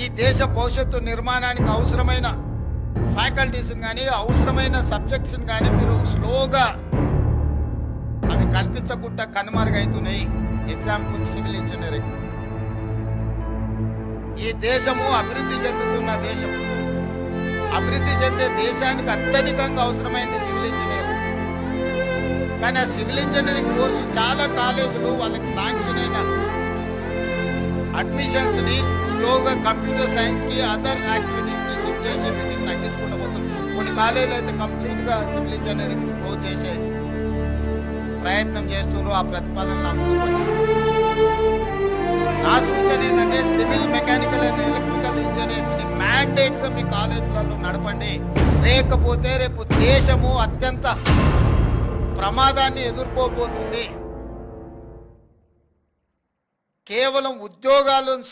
ఈ దేశ భవిష్యత్తు నిర్మాణానికి అవసరమైన ఫ్యాకల్టీస్ని కానీ అవసరమైన సబ్జెక్ట్స్ని కానీ మీరు స్లోగా అవి కల్పించకుండా కనుమరుగైతున్నాయి. Example civil engineering. ఈ దేశము అభివృద్ధి చెందుతున్న దేశం. అభివృద్ధి చెందే దేశానికి అత్యధికంగా అవసరమైంది సివిల్ ఇంజనీరింగ్. కానీ ఆ సివిల్ ఇంజనీరింగ్ కోర్సులు చాలా కాలేజీలు వాళ్ళకి శాంక్షన్ అయిన అడ్మిషన్స్ని స్లోగా కంప్యూటర్ సైన్స్కి అదర్ యాక్టివిటీస్కి షిఫ్ట్ చేసి వీటిని తగ్గించుకుంటూ పోతుంది. కొన్ని కాలేజీలు అయితే కంప్లీట్గా సివిల్ ఇంజనీరింగ్ క్లోజ్ చేసే ప్రయత్నం చేస్తున్నారు. ఆ ప్రతిపాదన నా ముందుకు వచ్చింది. నా సూచన ఏంటంటే సివిల్, మెకానికల్ అండ్ ఎలక్ట్రికల్ ఇంజనీర్స్ని మ్యాండేట్గా మీ కాలేజీలలో నడపండి. లేకపోతే రేపు దేశము అత్యంత ప్రమాదాన్ని ఎదుర్కోబోతుంది. కేవలం ఉద్యోగాలను